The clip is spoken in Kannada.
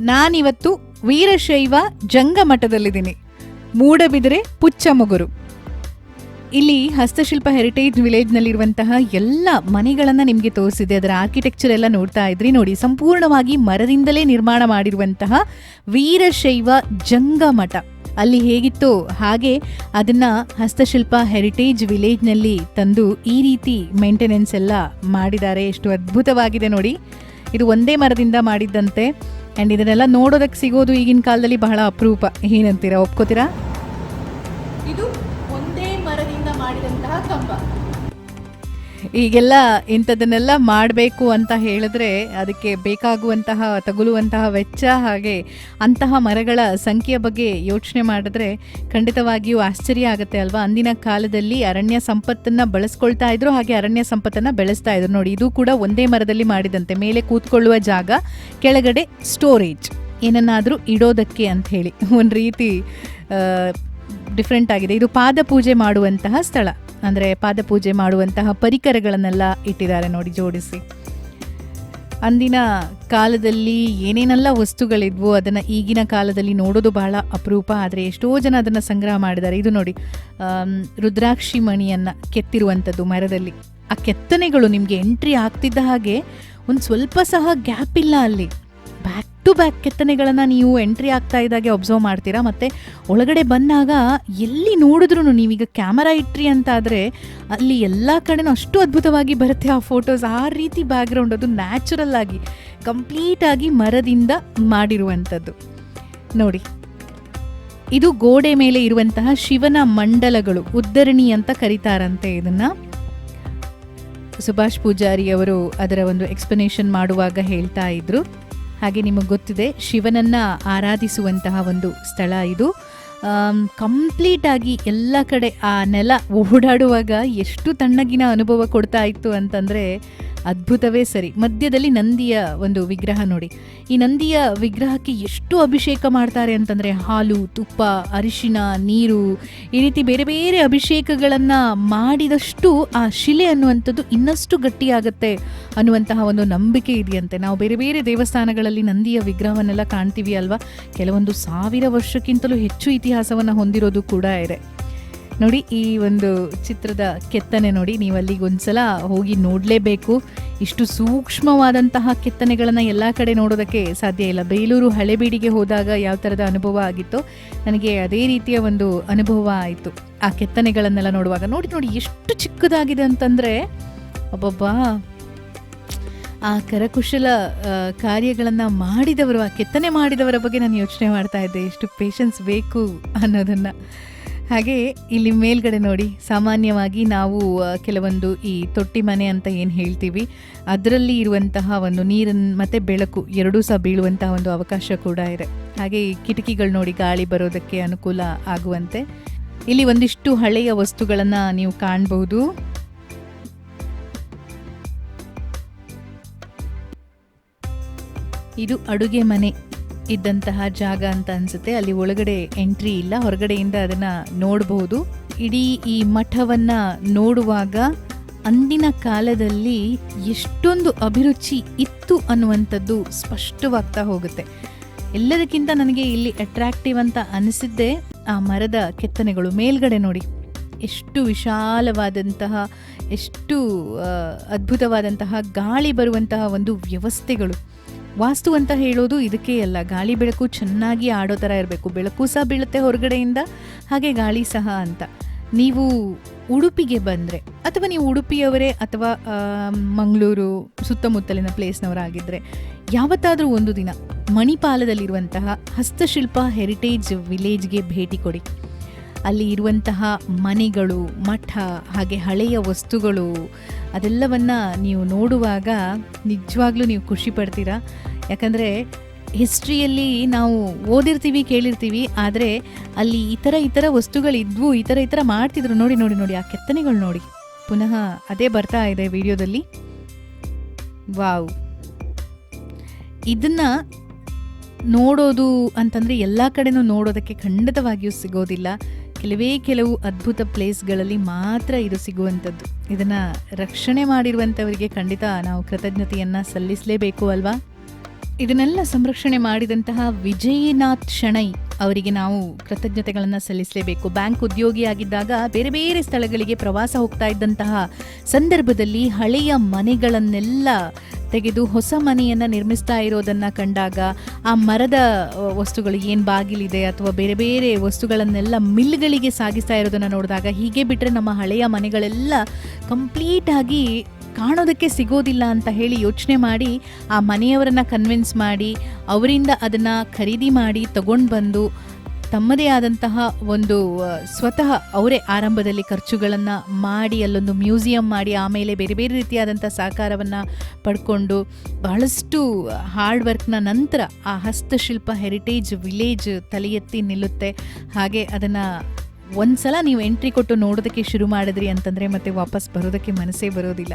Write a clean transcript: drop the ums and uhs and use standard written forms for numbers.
ನಾನಿವತ್ತು ವೀರಶೈವ ಜಂಗಮಠದಲ್ಲಿದ್ದೀನಿ, ಮೂಡಬಿದಿರೆ ಪುಚ್ಚಮುಗುರು. ಇಲ್ಲಿ ಹಸ್ತಶಿಲ್ಪ ಹೆರಿಟೇಜ್ ವಿಲೇಜ್ನಲ್ಲಿರುವಂತಹ ಎಲ್ಲ ಮನೆಗಳನ್ನು ನಿಮಗೆ ತೋರಿಸಿದೆ. ಅದರ ಆರ್ಕಿಟೆಕ್ಚರ್ ಎಲ್ಲ ನೋಡ್ತಾ ಇದ್ರಿ. ನೋಡಿ, ಸಂಪೂರ್ಣವಾಗಿ ಮರದಿಂದಲೇ ನಿರ್ಮಾಣ ಮಾಡಿರುವಂತಹ ವೀರಶೈವ ಜಂಗಮಠ ಅಲ್ಲಿ ಹೇಗಿತ್ತು ಹಾಗೆ ಅದನ್ನ ಹಸ್ತಶಿಲ್ಪ ಹೆರಿಟೇಜ್ ವಿಲೇಜ್ನಲ್ಲಿ ತಂದು ಈ ರೀತಿ ಮೇಂಟೆನೆನ್ಸ್ ಎಲ್ಲ ಮಾಡಿದ್ದಾರೆ. ಎಷ್ಟು ಅದ್ಭುತವಾಗಿದೆ ನೋಡಿ. ಇದು ಒಂದೇ ಮರದಿಂದ ಮಾಡಿದ್ದಂತೆ. ಆ್ಯಂಡ್ ಇದನ್ನೆಲ್ಲ ನೋಡೋದಕ್ಕೆ ಸಿಗೋದು ಈಗಿನ ಕಾಲದಲ್ಲಿ ಬಹಳ ಅಪರೂಪ. ಏನಂತೀರಾ, ಒಪ್ಕೋತೀರಾ? ಇದು ಒಂದೇ ಮರದಿಂದ ಮಾಡಿದಂತಹ ಕಂಬ. ಈಗೆಲ್ಲ ಇಂಥದನ್ನೆಲ್ಲ ಮಾಡಬೇಕು ಅಂತ ಹೇಳಿದ್ರೆ ಅದಕ್ಕೆ ಬೇಕಾಗುವಂತಹ ತಗುಲುವಂತಹ ವೆಚ್ಚ, ಹಾಗೆ ಅಂತಹ ಮರಗಳ ಸಂಖ್ಯೆಯ ಬಗ್ಗೆ ಯೋಚನೆ ಮಾಡಿದ್ರೆ ಖಂಡಿತವಾಗಿಯೂ ಆಶ್ಚರ್ಯ ಆಗುತ್ತೆ ಅಲ್ವಾ. ಅಂದಿನ ಕಾಲದಲ್ಲಿ ಅರಣ್ಯ ಸಂಪತ್ತನ್ನು ಬಳಸ್ಕೊಳ್ತಾ ಇದ್ರು, ಹಾಗೆ ಅರಣ್ಯ ಸಂಪತ್ತನ್ನು ಬೆಳೆಸ್ತಾ ಇದ್ರು. ನೋಡಿ, ಇದು ಕೂಡ ಒಂದೇ ಮರದಲ್ಲಿ ಮಾಡಿದಂತೆ. ಮೇಲೆ ಕೂತ್ಕೊಳ್ಳುವ ಜಾಗ, ಕೆಳಗಡೆ ಸ್ಟೋರೇಜ್, ಏನನ್ನಾದರೂ ಇಡೋದಕ್ಕೆ ಅಂತ ಹೇಳಿ ಒಂದು ರೀತಿ ಡಿಫ್ರೆಂಟ್ ಆಗಿದೆ. ಇದು ಪಾದ ಪೂಜೆ ಮಾಡುವಂತಹ ಸ್ಥಳ, ಅಂದರೆ ಪಾದಪೂಜೆ ಮಾಡುವಂತಹ ಪರಿಕರಗಳನ್ನೆಲ್ಲ ಇಟ್ಟಿದ್ದಾರೆ ನೋಡಿ ಜೋಡಿಸಿ. ಅಂದಿನ ಕಾಲದಲ್ಲಿ ಏನೇನೆಲ್ಲ ವಸ್ತುಗಳಿದ್ವು ಅದನ್ನು ಈಗಿನ ಕಾಲದಲ್ಲಿ ನೋಡೋದು ಬಹಳ ಅಪರೂಪ. ಆದರೆ ಎಷ್ಟೋ ಜನ ಅದನ್ನು ಸಂಗ್ರಹ ಮಾಡಿದ್ದಾರೆ. ಇದು ನೋಡಿ, ರುದ್ರಾಕ್ಷಿ ಮಣಿಯನ್ನು ಕೆತ್ತಿರುವಂಥದ್ದು ಮರದಲ್ಲಿ. ಆ ಕೆತ್ತನೆಗಳು ನಿಮಗೆ ಎಂಟ್ರಿ ಆಗ್ತಿದ್ದ ಹಾಗೆ ಒಂದು ಸ್ವಲ್ಪ ಸಹ ಗ್ಯಾಪ್ ಇಲ್ಲ ಅಲ್ಲಿ. ಬ್ಯಾಕ್ ಟು ಬ್ಯಾಕ್ ಕೆತ್ತನೆಗಳನ್ನು ನೀವು ಎಂಟ್ರಿ ಆಗ್ತಾ ಇದ್ದಾಗೆ ಒಬ್ಸರ್ವ್ ಮಾಡ್ತೀರಾ. ಮತ್ತು ಒಳಗಡೆ ಬಂದಾಗ ಎಲ್ಲಿ ನೋಡಿದ್ರು, ನೀವೀಗ ಕ್ಯಾಮರಾ ಇಟ್ರಿ ಅಂತಾದರೆ ಅಲ್ಲಿ ಎಲ್ಲ ಕಡೆನೂ ಅಷ್ಟು ಅದ್ಭುತವಾಗಿ ಬರುತ್ತೆ ಆ ಫೋಟೋಸ್. ಆ ರೀತಿ ಬ್ಯಾಕ್ಗ್ರೌಂಡ್, ಅದು ನ್ಯಾಚುರಲ್ ಆಗಿ ಕಂಪ್ಲೀಟಾಗಿ ಮರದಿಂದ ಮಾಡಿರುವಂಥದ್ದು ನೋಡಿ. ಇದು ಗೋಡೆ ಮೇಲೆ ಇರುವಂತಹ ಶಿವನ ಮಂಡಲಗಳು, ಉದ್ದರಣಿ ಅಂತ ಕರೀತಾರಂತೆ ಇದನ್ನು. ಸುಭಾಷ್ ಪೂಜಾರಿ ಅವರು ಅದರ ಒಂದು ಎಕ್ಸ್ಪ್ಲನೇಷನ್ ಮಾಡುವಾಗ ಹೇಳ್ತಾ ಇದ್ರು. ಹಾಗೆ ನಿಮಗೆ ಗೊತ್ತಿದೆ, ಶಿವನನ್ನ ಆರಾಧಿಸುವಂತಹ ಒಂದು ಸ್ಥಳ ಇದು. ಕಂಪ್ಲೀಟಾಗಿ ಎಲ್ಲ ಕಡೆ ಆ ನೆಲ ಓಡಾಡುವಾಗ ಎಷ್ಟು ತಣ್ಣಗಿನ ಅನುಭವ ಕೊಡ್ತಾ ಇತ್ತು ಅಂತಂದರೆ ಅದ್ಭುತವೇ ಸರಿ. ಮಧ್ಯದಲ್ಲಿ ನಂದಿಯ ಒಂದು ವಿಗ್ರಹ ನೋಡಿ. ಈ ನಂದಿಯ ವಿಗ್ರಹಕ್ಕೆ ಎಷ್ಟು ಅಭಿಷೇಕ ಮಾಡ್ತಾರೆ ಅಂತಂದರೆ ಹಾಲು, ತುಪ್ಪ, ಅರಿಶಿನ, ನೀರು, ಈ ರೀತಿ ಬೇರೆ ಬೇರೆ ಅಭಿಷೇಕಗಳನ್ನು ಮಾಡಿದಷ್ಟು ಆ ಶಿಲೆ ಅನ್ನುವಂಥದ್ದು ಇನ್ನಷ್ಟು ಗಟ್ಟಿಯಾಗುತ್ತೆ ಅನ್ನುವಂತಹ ಒಂದು ನಂಬಿಕೆ ಇದೆಯಂತೆ. ನಾವು ಬೇರೆ ಬೇರೆ ದೇವಸ್ಥಾನಗಳಲ್ಲಿ ನಂದಿಯ ವಿಗ್ರಹವನ್ನೆಲ್ಲ ಕಾಣ್ತೀವಿ ಅಲ್ವಾ. ಕೆಲವೊಂದು 1000 ವರ್ಷಕ್ಕಿಂತಲೂ ಹೆಚ್ಚು ಇತಿಹಾಸವನ್ನು ಹೊಂದಿರೋದು ಕೂಡ ಇದೆ ನೋಡಿ. ಈ ಒಂದು ಚಿತ್ರದ ಕೆತ್ತನೆ ನೋಡಿ, ನೀವು ಅಲ್ಲಿಗೆ ಒಂದ್ಸಲ ಹೋಗಿ ನೋಡಲೇಬೇಕು. ಇಷ್ಟು ಸೂಕ್ಷ್ಮವಾದಂತಹ ಕೆತ್ತನೆಗಳನ್ನು ಎಲ್ಲ ಕಡೆ ನೋಡೋದಕ್ಕೆ ಸಾಧ್ಯ ಇಲ್ಲ. ಬೇಲೂರು ಹಳೆಬೀಡಿಗೆ ಹೋದಾಗ ಯಾವ ಥರದ ಅನುಭವ ಆಗಿತ್ತೋ ನನಗೆ ಅದೇ ರೀತಿಯ ಒಂದು ಅನುಭವ ಆಯಿತು ಆ ಕೆತ್ತನೆಗಳನ್ನೆಲ್ಲ ನೋಡುವಾಗ. ನೋಡಿ ಎಷ್ಟು ಚಿಕ್ಕದಾಗಿದೆ ಅಂತಂದರೆ, ಅಬ್ಬಬ್ಬಾ, ಆ ಕರಕುಶಲ ಕಾರ್ಯಗಳನ್ನು ಮಾಡಿದವರು, ಆ ಕೆತ್ತನೆ ಮಾಡಿದವರ ಬಗ್ಗೆ ನಾನು ಯೋಚನೆ ಮಾಡ್ತಾ ಇದ್ದೆ, ಎಷ್ಟು ಪೇಷನ್ಸ್ ಬೇಕು ಅನ್ನೋದನ್ನು. ಹಾಗೆ ಇಲ್ಲಿ ಮೇಲ್ಗಡೆ ನೋಡಿ, ಸಾಮಾನ್ಯವಾಗಿ ನಾವು ಕೆಲವೊಂದು ಈ ತೊಟ್ಟಿ ಮನೆ ಅಂತ ಏನು ಹೇಳ್ತೀವಿ, ಅದರಲ್ಲಿ ಇರುವಂತಹ ಒಂದು ನೀರನ್ನು ಮತ್ತು ಬೆಳಕು ಎರಡೂ ಸಹ ಬೀಳುವಂತಹ ಒಂದು ಅವಕಾಶ ಕೂಡ ಇದೆ. ಹಾಗೆ ಈ ಕಿಟಕಿಗಳು ನೋಡಿ, ಗಾಳಿ ಬರೋದಕ್ಕೆ ಅನುಕೂಲ ಆಗುವಂತೆ. ಇಲ್ಲಿ ಒಂದಿಷ್ಟು ಹಳೆಯ ವಸ್ತುಗಳನ್ನು ನೀವು ಕಾಣಬಹುದು. ಇದು ಅಡುಗೆ ಮನೆ ಇದ್ದಂತಹ ಜಾಗ ಅಂತ ಅನ್ಸುತ್ತೆ. ಅಲ್ಲಿ ಒಳಗಡೆ ಎಂಟ್ರಿ ಇಲ್ಲ, ಹೊರಗಡೆಯಿಂದ ಅದನ್ನು ನೋಡಬಹುದು. ಇಡೀ ಈ ಮಠವನ್ನು ನೋಡುವಾಗ ಅಂದಿನ ಕಾಲದಲ್ಲಿ ಎಷ್ಟೊಂದು ಅಭಿರುಚಿ ಇತ್ತು ಅನ್ನುವಂಥದ್ದು ಸ್ಪಷ್ಟವಾಗ್ತಾ ಹೋಗುತ್ತೆ. ಎಲ್ಲದಕ್ಕಿಂತ ನನಗೆ ಇಲ್ಲಿ ಅಟ್ರಾಕ್ಟಿವ್ ಅಂತ ಅನಿಸಿದ್ದೆ ಆ ಮರದ ಕೆತ್ತನೆಗಳು. ಮೇಲ್ಗಡೆ ನೋಡಿ, ಎಷ್ಟು ವಿಶಾಲವಾದಂತಹ, ಎಷ್ಟು ಅದ್ಭುತವಾದಂತಹ ಗಾಳಿ ಬರುವಂತಹ ಒಂದು ವ್ಯವಸ್ಥೆಗಳು. ವಾಸ್ತು ಅಂತ ಹೇಳೋದು ಇದಕ್ಕೆ ಅಲ್ಲ, ಗಾಳಿ ಬೆಳಕು ಚೆನ್ನಾಗಿ ಆಡೋ ಥರ ಇರಬೇಕು. ಬೆಳಕು ಸಹ ಬೀಳುತ್ತೆ ಹೊರಗಡೆಯಿಂದ, ಹಾಗೆ ಗಾಳಿ ಸಹ ಅಂತ. ನೀವು ಉಡುಪಿಗೆ ಬಂದರೆ, ಅಥವಾ ನೀವು ಉಡುಪಿಯವರೇ ಅಥವಾ ಮಂಗಳೂರು ಸುತ್ತಮುತ್ತಲಿನ ಪ್ಲೇಸ್ನವರಾಗಿದ್ದರೆ, ಯಾವತ್ತಾದರೂ ಒಂದು ದಿನ ಮಣಿಪಾಲದಲ್ಲಿರುವಂತಹ ಹಸ್ತಶಿಲ್ಪ ಹೆರಿಟೇಜ್ ವಿಲೇಜ್ಗೆ ಭೇಟಿ ಕೊಡಿ. ಅಲ್ಲಿ ಇರುವಂತಹ ಮನೆಗಳು, ಮಠ, ಹಾಗೆ ಹಳೆಯ ವಸ್ತುಗಳು, ಅದೆಲ್ಲವನ್ನು ನೀವು ನೋಡುವಾಗ ನಿಜವಾಗ್ಲೂ ನೀವು ಖುಷಿ ಪಡ್ತೀರಾ. ಯಾಕಂದರೆ ಹಿಸ್ಟ್ರಿಯಲ್ಲಿ ನಾವು ಓದಿರ್ತೀವಿ, ಕೇಳಿರ್ತೀವಿ, ಆದರೆ ಅಲ್ಲಿ ಈ ಥರ ವಸ್ತುಗಳಿದ್ವು, ಈ ಥರ ಮಾಡ್ತಿದ್ರು. ನೋಡಿ ಆ ಕೆತ್ತನೆಗಳು ನೋಡಿ, ಪುನಃ ಅದೇ ಬರ್ತಾ ಇದೆ ವಿಡಿಯೋದಲ್ಲಿ. ವಾವ್! ಇದನ್ನು ನೋಡೋದು ಅಂತಂದರೆ ಎಲ್ಲ ಕಡೆನೂ ನೋಡೋದಕ್ಕೆ ಖಂಡಿತವಾಗಿಯೂ ಸಿಗೋದಿಲ್ಲ. ಕೆಲವು ಅದ್ಭುತ ಪ್ಲೇಸ್ಗಳಲ್ಲಿ ಮಾತ್ರ ಇದು ಸಿಗುವಂಥದ್ದು. ಇದನ್ನು ರಕ್ಷಣೆ ಮಾಡಿರುವಂಥವರಿಗೆ ಖಂಡಿತ ನಾವು ಕೃತಜ್ಞತೆಯನ್ನು ಸಲ್ಲಿಸಲೇಬೇಕು ಅಲ್ವಾ. ಇದನ್ನೆಲ್ಲ ಸಂರಕ್ಷಣೆ ಮಾಡಿದಂತಹ ವಿಜಯನಾಥ್ ಶೆಣೈ ಅವರಿಗೆ ನಾವು ಕೃತಜ್ಞತೆಗಳನ್ನು ಸಲ್ಲಿಸಲೇಬೇಕು. ಬ್ಯಾಂಕ್ ಉದ್ಯೋಗಿಯಾಗಿದ್ದಾಗ ಬೇರೆ ಬೇರೆ ಸ್ಥಳಗಳಿಗೆ ಪ್ರವಾಸ ಹೋಗ್ತಾ ಇದ್ದಂತಹ ಸಂದರ್ಭದಲ್ಲಿ ಹಳೆಯ ಮನೆಗಳನ್ನೆಲ್ಲ ತೆಗೆದು ಹೊಸ ಮನೆಯನ್ನು ನಿರ್ಮಿಸ್ತಾ ಇರೋದನ್ನು ಕಂಡಾಗ, ಆ ಮರದ ವಸ್ತುಗಳು ಏನು ಬಾಗಿಲಿದೆ ಅಥವಾ ಬೇರೆ ಬೇರೆ ವಸ್ತುಗಳನ್ನೆಲ್ಲ ಮಿಲ್ಗಳಿಗೆ ಸಾಗಿಸ್ತಾ ಇರೋದನ್ನು ನೋಡಿದಾಗ, ಹೀಗೆ ಬಿಟ್ಟರೆ ನಮ್ಮ ಹಳೆಯ ಮನೆಗಳೆಲ್ಲ ಕಂಪ್ಲೀಟಾಗಿ ಕಾಣೋದಕ್ಕೆ ಸಿಗೋದಿಲ್ಲ ಅಂತ ಹೇಳಿ ಯೋಚನೆ ಮಾಡಿ ಆ ಮನೆಯವರನ್ನು ಕನ್ವಿನ್ಸ್ ಮಾಡಿ ಅವರಿಂದ ಅದನ್ನು ಖರೀದಿ ಮಾಡಿ ತಗೊಂಡು ಬಂದು ತಮ್ಮದೇ ಆದಂತಹ ಒಂದು ಸ್ವತಃ ಅವರೇ ಆರಂಭದಲ್ಲಿ ಖರ್ಚುಗಳನ್ನು ಮಾಡಿ ಅಲ್ಲೊಂದು ಮ್ಯೂಸಿಯಂ ಮಾಡಿ ಆಮೇಲೆ ಬೇರೆ ಬೇರೆ ರೀತಿಯಾದಂಥ ಸಹಕಾರವನ್ನು ಪಡ್ಕೊಂಡು ಬಹಳಷ್ಟು ಹಾರ್ಡ್ ವರ್ಕ್ನ ನಂತರ ಆ ಹಸ್ತಶಿಲ್ಪ ಹೆರಿಟೇಜ್ ವಿಲೇಜ್ ತಲೆ ಎತ್ತಿ ನಿಲ್ಲುತ್ತೆ. ಹಾಗೆ ಅದನ್ನು ಒಂದ್ಸಲ ನೀವು ಎಂಟ್ರಿ ಕೊಟ್ಟು ನೋಡೋದಕ್ಕೆ ಶುರು ಮಾಡಿದ್ರಿ ಅಂತಂದರೆ ಮತ್ತೆ ವಾಪಸ್ ಬರೋದಕ್ಕೆ ಮನಸ್ಸೇ ಬರೋದಿಲ್ಲ.